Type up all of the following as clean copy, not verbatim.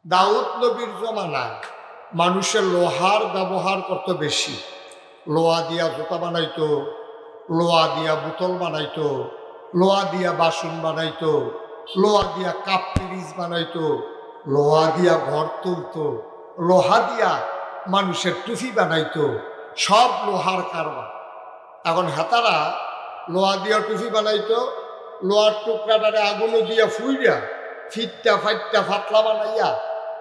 দাউদ নবীর জমানায় মানুষের লোহার ব্যবহার করতে বেশি। লোহা দিয়া জুতা বানাইতো, লোহা দিয়া বোতল বানাইতো, লোহা দিয়া বাসন বানাইতো, লোহা দিয়া কাপ পিরিজ বানাইতো, লোহা দিয়া ঘর তুলতো, লোহা দিয়া মানুষের টুফি বানাইতো, সব লোহার কারবার। এখন হাতারা লোহা দিয়া টুফি বানাইতো, লোহার টুকরাটারে আগুনে দিয়া ফুইয়া ফিটটা ফাইটটা ফাতলা বানাইয়া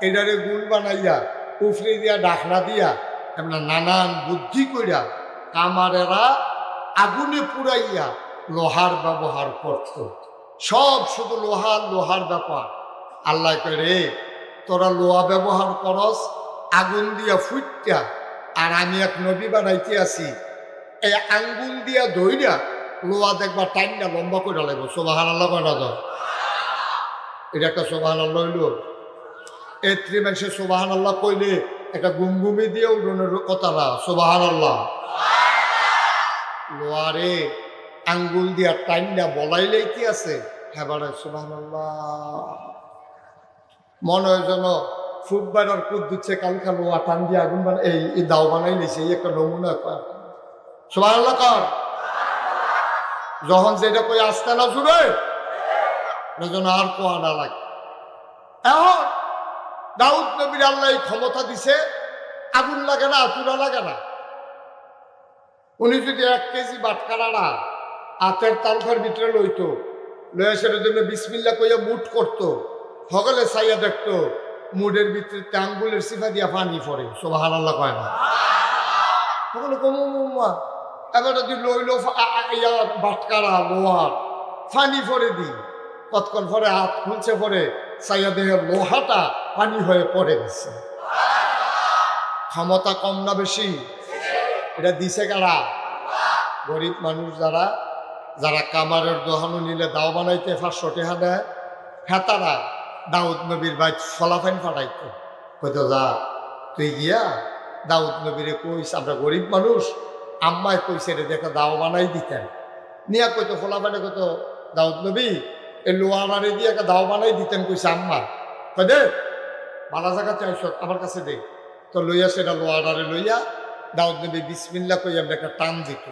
এটারে গুল বানাইয়া উফরে দিয়া ডাকনা দিয়া এমন নানান বুদ্ধি কইরা কামারেরা আগুনে পুরাইয়া লোহার ব্যবহার করত। সব শুধু লোহার লোহার ব্যাপার। আল্লাহ কয় রে তোরা লোহা ব্যবহার করস আগুন দিয়া ফুটটা, আর আমি এক নবী বানাইতে আছি এই আঙ্গুল দিয়া ধইরা লোহা দেখবা টাইমটা লম্বা করে লাগবো। সুবহানাল্লাহ কয় না তো? এটা একটা সুবহানাল্লাহ হইল। এই ত্রিমাসে সুবহানাল্লাহ কইলে একটা গুমগুমি দিয়ে উড়নের কথা না। সুবহানাল্লাহ। লোয়ারে আঙ্গুল দিয়া টাইমটা বলাইলেই কি আছে হ্যাঁ বাড়ে সুবহানাল্লাহ। মনে হয় যেন ফুটবার আর কুদ দিচ্ছে কালকা লোয়া টান দিয়ে আগুন এই দাও বানাই নিছে, এই একটা নমুনা। সুবহানাল্লাহ কর। যখন যেটা কই আসতে না জুড়ে যেন আর কোয়া না লাগে। এখন দাউদ নবীর আল্লাহ ক্ষমতা দিছে, আগুন লাগে না, চুলা লাগে না। উনি যদি 1 কেজি বাটকারাড়া হাতের তালখার ভিতরে লইতো, লইয়া সেটার জন্য বিসমিল্লাহ কইয়া মুঠ করতো, সকলে চাইয়া দেখতো মুডের ভিতরে আঙ্গুলের সিফা দিয়া পানি পড়ে। সুবহানাল্লাহ কয় না? সকলে কমা এবার যদি লইল বাটকারা লোহার পানি পরে দিই, কতক্ষণ পরে হাত খুলছে পরে চাইয়া দেখে লোহাটা পানি হয়ে পড়ে গেছে। ক্ষমতা কম না বেশি? এটা দিছে কারা? গরিব মানুষ যারা যারা কামারের দোহানো নিলে দাও বানাইতে 500 টাকা দেয়, হেতারা দাউদ নবীর বাইক ফলাফাইন ফাটাইতো। কইতো যা তুই গিয়া দাউদ নবীরে কইস আমরা গরিব মানুষ, আম্মায় কইছে রে দেখা দাও বানাই দিতেন। নিয়া কইতো ফলাফাইনে কইতো দাউদ নবী এই লোহারে দিয়ে একটা দাও বানাই দিতেন কইছে আম্মা। কই দে ভালো জায়গা চাইছ আমার কাছে দে। তো লইয়া সেটা লোহারে লইয়া দাউদ নবী বিসমিল্লাহ কইয়া আমরা একটা টান দিত।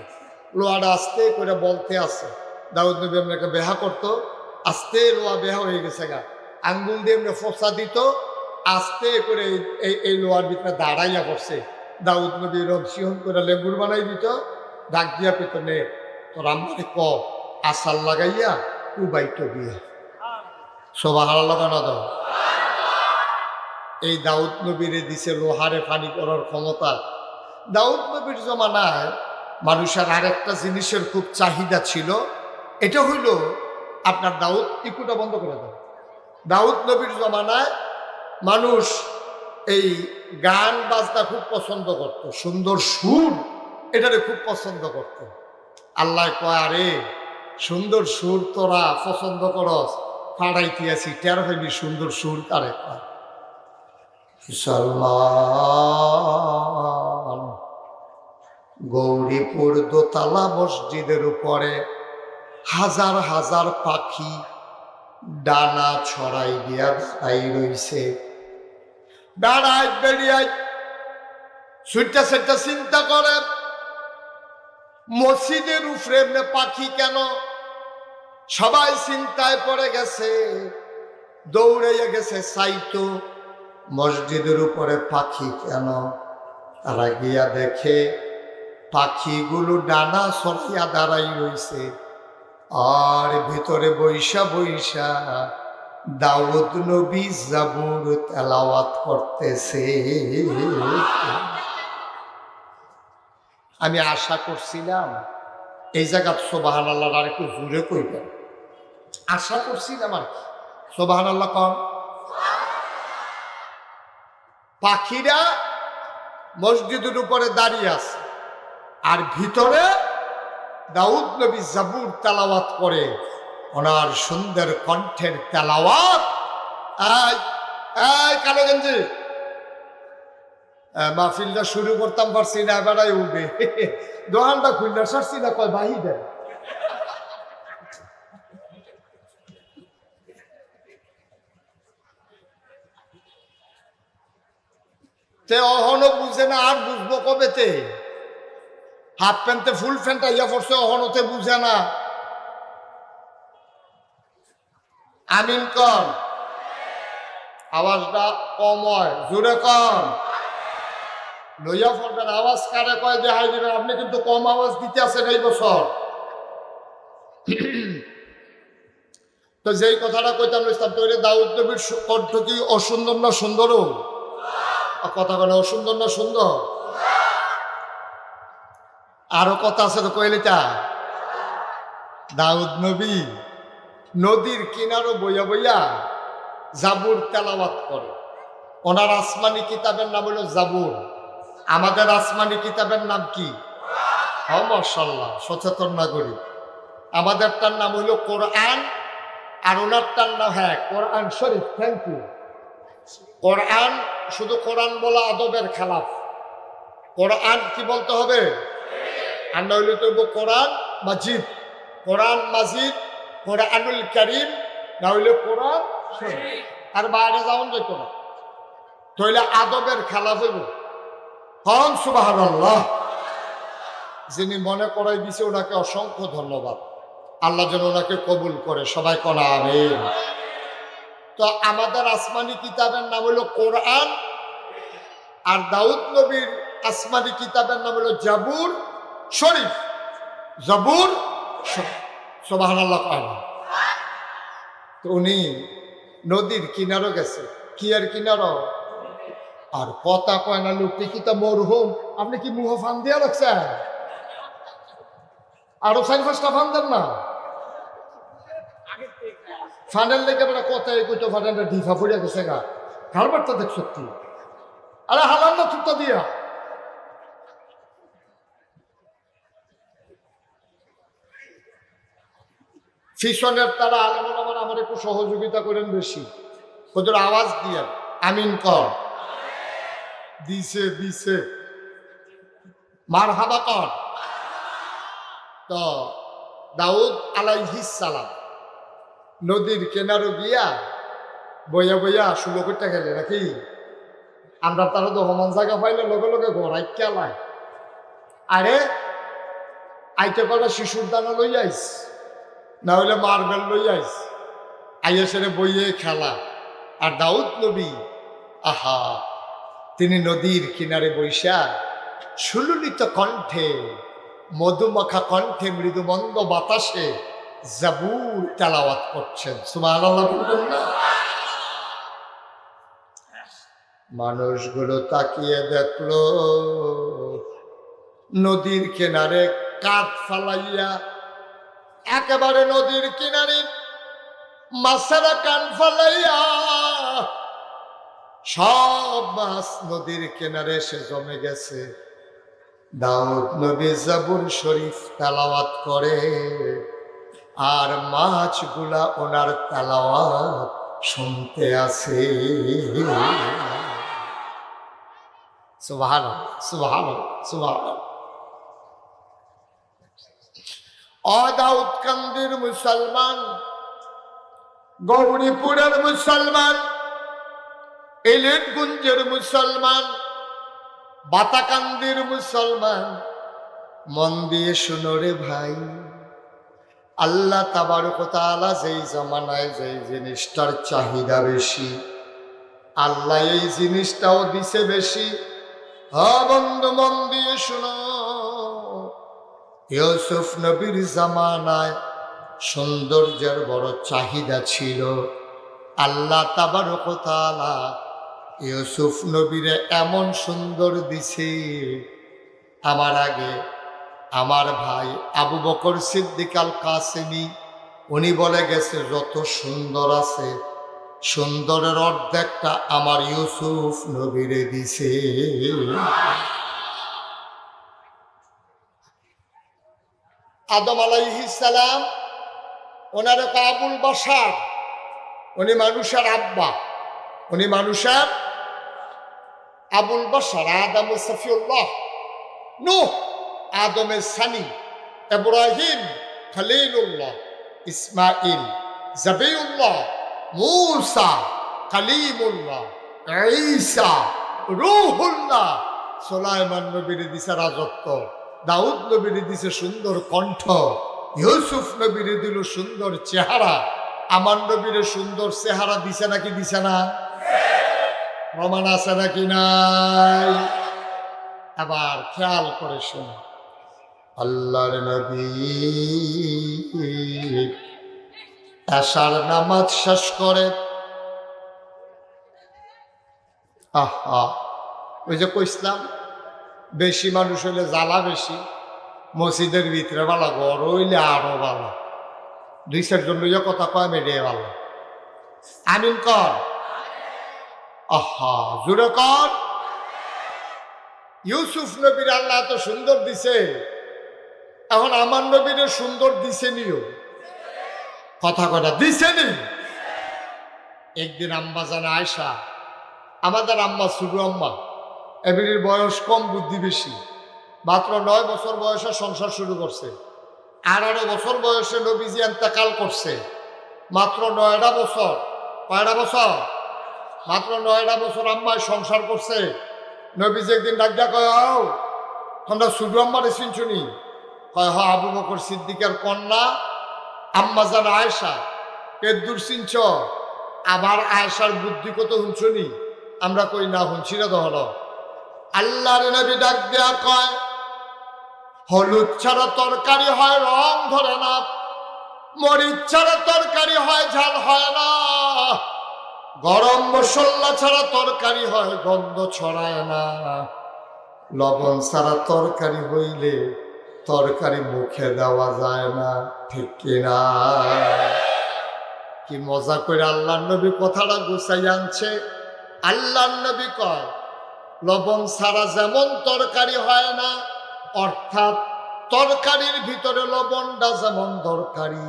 লোহাটা আস্তে করে বলতে আছে, দাউদ নবী আমরা একটা বেহা করতো, আস্তে লোহা বেহা হয়ে গেছে গা, আঙ্গুল দিয়ে আমরা ফসা দিত, আস্তে করে এই লোহার ভিতরে দাঁড়াইয়া পড়ছে। দাউদ নবী রবসিহন করে লেবুর বানাই দিত, ডাক দিয়া পেত নে তোর আম্মারে ক আসার লাগাইয়া উবাইতো দিয়ে। সুবহানাল্লাহ লাগানো দাও। এই দাউদ নবীরে দিছে লোহারে পানি করার ক্ষমতা। দাউদ নবীর জমানায় মানুষের আরেকটা জিনিসের খুব চাহিদা ছিল, এটা হইল আপনার দাউদ ইকুটা বন্ধ করে দেয়। দাউদ নবীর জমানায় মানুষ এই গান বাজনা খুব পছন্দ করত, সুন্দর সুর এটারে খুব পছন্দ করত। আল্লাহ কয় আরে সুন্দর সুর তোরা পছন্দ করস, ফাড়াইতে আছি টের হইনি সুন্দর সুর কারে কয়। মুসলমান গৌরীপুর দোতলা মসজিদের উপরে হাজার হাজার পাখি ডানা ছড়াই দিয়া দাঁড়াই রইছে। বেড়াই বেড়িয়াই সুইটা সেটা চিন্তা করে মসজিদের উপরে পাখি কেন? সবাই চিন্তায় পড়ে গেছে, দৌড়াইয়া গেছে চাইতো মসজিদের উপরে পাখি কেন। তারা গিয়া দেখে পাখিগুলো ডানা ছড়াইয়া দাঁড়াই রইছে, আর ভিতরে বৈশা বৈশা দাউদ নবী জাবুর তেলাওয়াত করতেছে। আমি আশা করছিলাম এই জায়গা সুবহানাল্লাহ আর একটু জুড়ে কইবেন। আশা করছিলাম আর কি। সুবহানাল্লাহ কম। পাখিরা মসজিদের উপরে দাঁড়িয়ে আছে, আর ভিতরে দাউদ নবী জাবুর তেলাওয়াত করে। ওনার সুন্দর কণ্ঠের তেলাওয়াত কালো গেঞ্জি মাহফিলটা শুরু করতাম পারছি না, বেড়াই উঠবে দোকানটা খুললে সারছি না কয় বাহিরে। তে অহনো বুঝে না, আর বুঝবো কবেতে? হাফ প্যান্টে ফুল প্যান্ট ইয়া পড়ছে, অহনতে বুঝে না। আমিন কর, আওয়াজটা কম হয়, জোরে কম। লইয়া পড়বেন, আওয়াজ কারে কয় দেখাই দিবেন। আপনি কিন্তু কম আওয়াজ দিতে আছেন এই বছর। তো যেই কথাটা কইতাম ইসলাম তৈরি, দাউদ নবীর কণ্ঠ কি অসুন্দর না সুন্দরও? কথা বলে অসুন্দর না সুন্দর? আরো কথা আছে তো কইলিটা। দাউদ নবী নদীর কিনারো বইয়া বইয়া জাবুর তেলাওয়াত করে। ওনার আসমানি কিতাবের নাম হলো জাবুর। আমাদের আসমানি কিতাবের নাম কি? মাশাআল্লাহ, সচেতন নাগরিক। আমাদেরটার নাম হইল কোরআন, আর ওনারটার নাম কোরআন শরীফ। Thank you. কোরআন, শুধু কোরআন বলা আদবের খেলাফ। কোরআন কি বলতে হবে? আর না হইলে তো কোরআন মাজিদ, কোরআন মাজিদ, কোরআনুল কারীম, না হইলে কোরআন শরীফ। আর বাইরে যাওন যেত না, তাহলে আদবের খেলাফ হইব। হন সুবহানাল্লাহ। যিনি মনে করাই দিছে ওনাকে অসংখ্য ধন্যবাদ। আল্লাহ যেন ওনাকে কবুল করে, সবাই কনা আমিন। তো আমাদের আসমানি কিতাবের নাম হলো কোরআন, আর দাউদ নবীর আসমানি কিতাবের নাম হলো জাবুর শরীফ। জাবুর সুবহানাল্লাহ। তো উনি নদীর কিনারও গেছে। কি আর কিনারও? আর কথা কয় না লোকটি কি তা মরহুম। আপনি কি মুহ ফান দিয়া রাখছেন? আরো 4-5টা ফান দেন না। ফানের লেগে বেড়া কথাই কইতো, ফানের ঢিফা ফুড়িয়া গেছে গা। খালবারটা দেখ সত্যি। আরে হালান না চুপটা দিয়া। ফিশনের তারা আলেমন আমার একটু সহযোগিতা করেন বেশি। ওদের আওয়াজ দিয়ে আমিন কর। দিছে দিছে মারহাবা কর। তো দাউদ আলাইহিস সালাম নদীর কিনারে গিয়া বইয়া বইয়া শুরু করতে গেলে নাকি? আমরা তারা তো সমান জায়গা পাইলে লগে লগে ঘোরাই খেলায়। আরে আইতে কটা শিশুর দানা লই আইস, না হইলে মার্বেল লই আইস, আইয়া সেরে বইয়ে খেলা। আর দাউদ নবী, আহা, তিনি নদীর কিনারে বৈশা সুললিত কণ্ঠে, মধুমাখা কণ্ঠে, মৃদুমন্দ বাতাসে জাবুর তেলাওয়াত করছেন। সুবহানাল্লাহ বলবেন না? মানুষগুলো তাকিয়ে দেখলো নদীর কিনারে কাঠ ফালাইয়া, একেবারে নদীর কিনারে মাছেরা কান ফালাইয়া সব মাছ নদীর কিনারে এসে জমে গেছে। দাউদ নবী জাবুর শরীফ তেলাওয়াত করে, আর মাছগুলা ওনার তেলাওয়াত শুনতে আছে। সুবহানাল্লাহ, সুবহানাল্লাহ, সুবহানাল্লাহ। ও দাউদকান্দির মুসলমান, গৌরীপুরের মুসলমান, এলেটগুঞ্জের মুসলমান, বাতাকান্দির মুসলমান, মন দিয়ে শুনো রে ভাই। আল্লাহ তাবারক ওয়া তাআলা যেই জামানায় যেই জিনিসটার চাহিদা বেশি, আল্লাহ এই জিনিসটাও দিছে বেশি। বন্ধু মন দিয়ে শুনো, ইউসুফ নবীর জামানায় সৌন্দর্যের বড় চাহিদা ছিল। আল্লাহ তাবারক ওয়া তাআলা ইউসুফ নবীরে এমন সুন্দর দিছে, আমার আগে আমার ভাই আবু বকর সিদ্দিক আল কাসেমি উনি বলে গেছে, যত সুন্দর আছে সুন্দরের অর্ধেকটা আমার ইউসুফ নবীরে দিছে। আদম আলাইহিস সালাম ওনার আবুল বাশার, উনি মানুষের আব্বা, উনি মানুষের আবুল বাশার। আদম সফিউল্লাহ, নূহ আদমের সানি, ইব্রাহিম খলিলুল্লাহ, ইসমাইল জবিউল্লাহ, মূসা কালিমুল্লাহ, ঈসা রূহুল্লাহ। সুলাইমান নবীরে দিছে রাজত্ব, দাউদ নবীরে দিছে সুন্দর কণ্ঠ, ইউসুফ নবীরে দিল সুন্দর চেহারা। আমার নবীরে সুন্দর চেহারা দিছে নাকি দিছে না? প্রমাণ আছে নাকি নাই? আবার খেয়াল করে শোনো, আল্লাহর নবী এশার নামাজ শেষ করে, আহা ওই যে কইসলাম বেশি মানুষ হইলে জ্বালা বেশি, মসজিদের ভিতরে ভালো, ঘর হইলে আরো ভালো। দুই চারজন লইয়া কথা কয় মেডে ভালো। আমিন কর, আহা জুড়ে কর। ইউসুফ নবীর আল্লাহ এত সুন্দর দিছে, এখন আমার নবীরে সুন্দর দিছে নিও, কথা কথা দিছে নি। একদিন আম্মা জানা আয়সা, আমাদের আম্মা শুধু আম্মা, এবির বয়স কম বুদ্ধি বেশি, মাত্র 9 বছর বয়সে সংসার শুরু করছে, 18 বছর বয়সে নবীজি ইন্তেকাল করছে। মাত্র 9টা বছর, কয়টা বছর? মাত্র 9টা বছর আম্মায় সংসার করছে। নবীজি একদিন ডাকিয়া কয়, তোমরা শুধু আম্মারে চিনছুনি? কয় হ, আবু বকর সিদ্দিকের কন্যা আম্মা জান আয়েশা। এদুর চিনছ? আবার আয়েশার বুদ্ধি কত শুনছনি? আমরা কই না, শুনছি না। তো হলো আল্লাহর নবী ডাক দেয়া কয়, হলুদ ছাড়া তরকারি হয় রং ধরে না, মরিচ ছাড়া তরকারি হয় ঝাল হয় না, গরম মশলা ছাড়া তরকারি হয় গন্ধ ছড়ায় না, লবণ ছাড়া তরকারি হইলে তরকারি মুখে দেওয়া যায় না, ঠিক কিনা? কি মজা করে আল্লাহর নবী কথাটা গুছাই আনছে। আল্লাহর নবী কয়, লবণ ছাড়া যেমন তরকারি হয় না, অর্থাৎ তরকারির ভিতরে লবণটা যেমন দরকারি,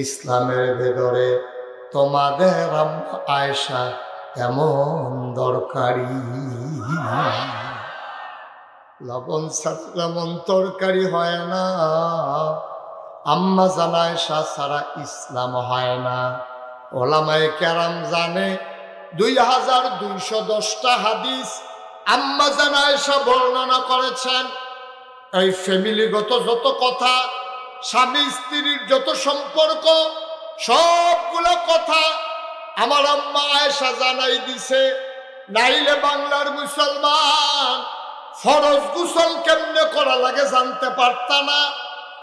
ইসলামের ভেতরে তোমাদের আয়েশা এমন দরকারি। লবণ ছাড়া যেমন তরকারি হয় না, আম্মা জান আয়েশা ছাড়া ইসলাম হয় না। ওলামায়ে কেরাম জানে 2210টা হাদিস আম্মা জান আয়েশা বর্ণনা করেছেন। এই ফ্যামিলিগত যত কথা, স্বামী স্ত্রীর যত সম্পর্ক, সবগুলো কথা আমার আম্মা আয়েশা জানাই দিছে। নাইলে বাংলার মুসলমান ফরজ গোসল কেমনে করা লাগে জানতে পারত না,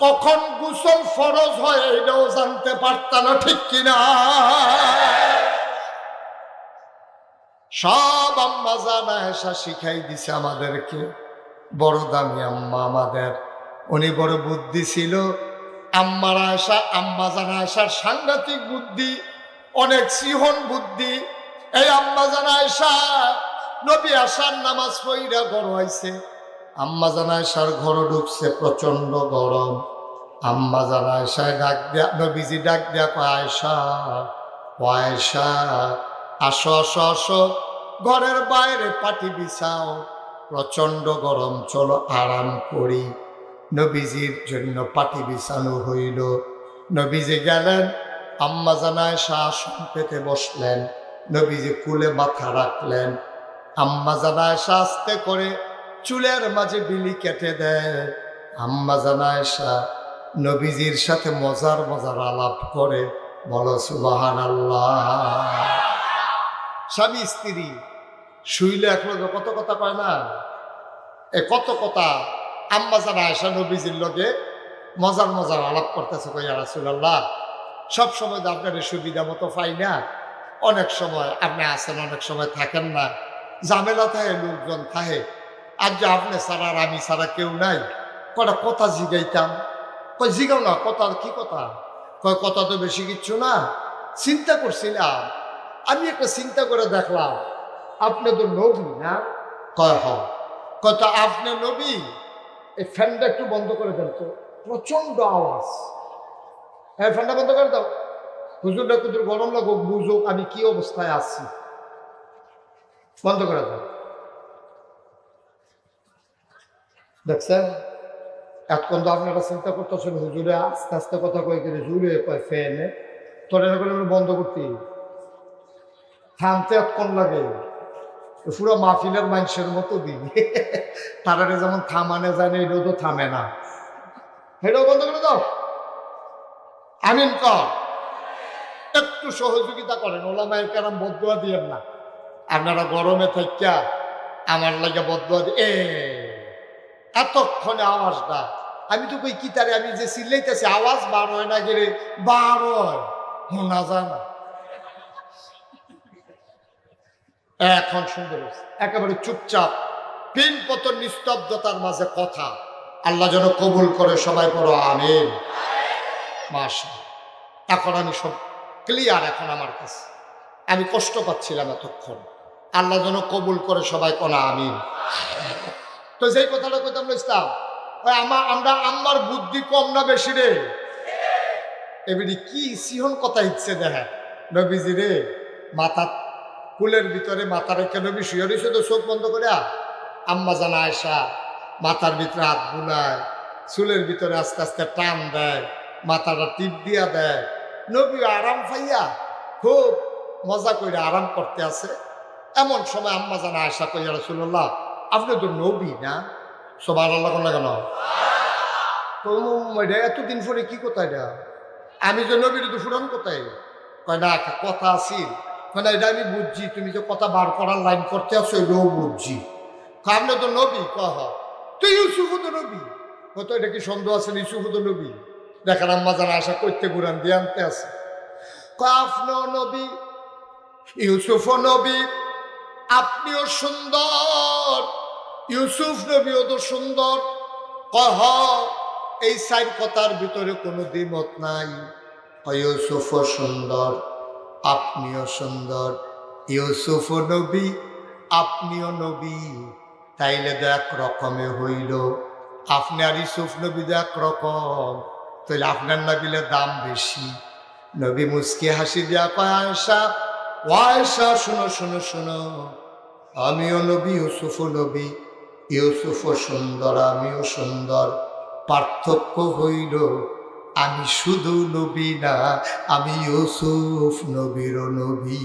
কখন গোসল ফরজ হয় এটাও জানতে পারত না, ঠিক কিনা? সব আম্মা জান আয়েশা শিখাই দিছে আমাদেরকে। বড় দামি আম্মা আমাদের, উনি বড় বুদ্ধি ছিল। আম্মার আয়েশা, আম্মা জান আয়েশার সাংঘাতিক বুদ্ধি, অনেক সিহন বুদ্ধি। এই আম্মা জান আয়েশা নবী আসার নামাজ পড়িয়া ঘর হইছে, আম্মা জান আয়েশার ঘর ঢুকছে, প্রচন্ড গরম। আম্মা জান আয়েশা ডাক দিয়া, নবীজি ডাক দিয়া কয়, আয়েশা ও আয়েশা, আসো আসো আসো, ঘরের বাইরে পাটি বিছাও, প্রচন্ড গরম, চলো আরাম করি। নবীজির জন্য পাটি বিছানো হইল। নবীজি গেলেন, আম্মা জান আয়েশা আসন পেতে বসলেন, নবীজি কুলে মাথা রাখলেন। আম্মা জান আয়েশা আস্তে করে চুলের মাঝে বিলি কেটে দেয়। আম্মা জান আয়েশা নবীজির সাথে মজার মজার আলাপ করে, বলো সুবহানাল্লাহ। স্বামী স্ত্রী শুইলে একলগে কত কথা কয় না, এ কত কথা। আম্মা জান আয়েশা নবীজির লগে মজার মজার আলাপ করতেছে, কই ইয়া রাসূলুল্লাহ, সব সময় তো আপনার সুবিধা মতো পাই না, অনেক সময় আপনি আসেন, অনেক সময় থাকেন না, ঝামেলা থাকে, লোকজন থাকে, আর যে আপনি ছাড়া আর আমি ছাড়া কেউ নাই, কটা কথা জিগাইতাম। কয় জিগাও না, কথা কি কথা? কয় কথা তো বেশি কিচ্ছু না, চিন্তা করছিলাম, আমি একটা চিন্তা করে দেখলাম, আপনি তো নবী না? কয় হ। কত আপনি নবী? এই ফ্যানটা একটু বন্ধ করে দেন তো, প্রচন্ড আওয়াজ। হ্যাঁ, ফ্যানটা বন্ধ করে দাও, হুজুরটা কুতুর গরম লাগুক, বুঝুক আমি কি অবস্থায় আছি, বন্ধ করে দাও। দেখছেন, এতক্ষণ তো আপনারা চিন্তা করতেছেন, হুজুরে আস্তে আস্তে কথা কয়ে গেলে জুড়ে কয় ফ্যানে, তোর করে বন্ধ করতে থামতে এতক্ষণ লাগে। পুরো মাহফিলের মানুষের মতো দিন তারা যেমন থামানে জানে এটাও তো থামে না, এটাও বন্ধ করে দাও। আমিন কর। একটু সহযোগিতা করেন, ওলামায়ে কেরাম বদদুয়া দিয়েন না। আপনারা গরমে থাকিয়া আমার লাগে বদদুয়া দিয়ে এতক্ষণে আওয়াজটা আমি তো কই কি তারে আমি যে চিল্লাইতেছি আওয়াজ বার হয় না গেলে বার হয় শোনা যায় না। এখন সুন্দর একেবারে চুপচাপ পিন পতন নিস্তব্ধতার মাঝে কথা আল্লাহ যেন কবুল করে, সবাই পড়ো আমিন। মাশাআল্লাহ, এখন আমি সব ক্লিয়ার, এখন আমার কাছে আমি কষ্ট পাচ্ছিলাম এতক্ষণ, আল্লাহ যেন কবুল করে, সবাই কোনা আমিন। তো যেই কথাটা কইতাম ইসলাম আমরা আমার বুদ্ধি কম না বেশি রে, এবারে কি সিহন কথা ইচ্ছে দেখে নবীজি রে মাথা কুলের ভিতরে মাথা রেখে নবী শুয়ে রয়েছে তো চোখ বন্ধ করে, আম্মা জানা আয়সা মাথার ভিতরে হাত বুলায়, চুলের ভিতরে আস্তে আস্তে টান দেয়, মাথাটা টিপ দিয়া দেয়, নবী আরাম পাইয়া খুব মজা করে আরাম করতে আছে। এমন সময় আম্মা জানা আয়সা কইয়া রাসূলুল্লাহ আপনি তো নবী না? সুবহানাল্লাহ কোন কেন এতদিন পরে কি কথা এটা? আমি যে নবীর তো ফুরান কোথায় কয় না কথা আছিল, মানে এটা আমি বুঝছি, তুমি যে কথা বার করার লাইন করতে আসো এটাও বুঝছি, আপনি তো নবী কহ তুই ইউসুফও তো নবী, হয়তো এটা কি সন্দেহ আছে ইউসুফও তো নবী? দেখেন আম্মা জানা আশা করতে ঘুরান দিয়ে আনতে আছে, আপনিও নবী ইউসুফও নবী, আপনিও সুন্দর ইউসুফ নবীও তো সুন্দর, কহ এই সাইড কথার ভিতরে কোনো দ্বিমত নাই, ইউসুফও সুন্দর আপনিও সুন্দর, ইউসুফও নবী আপনিও নবী, তাইলে তো এক রকমে হইল, আপনি আর ইউসুফ নবী তো এক রকম, তাইলে আপনার নবীলে দাম বেশি। নবী মুস্কি হাসি দিয়া কয় আয়েশা, ও আয়েশা শুনো শুনো শুনো, আমিও নবী ইউসুফও নবী, ইউসুফও সুন্দর আমিও সুন্দর, পার্থক্য হইল আমি শুধু নবী না, আমি ইউসুফ নবীরও নবী।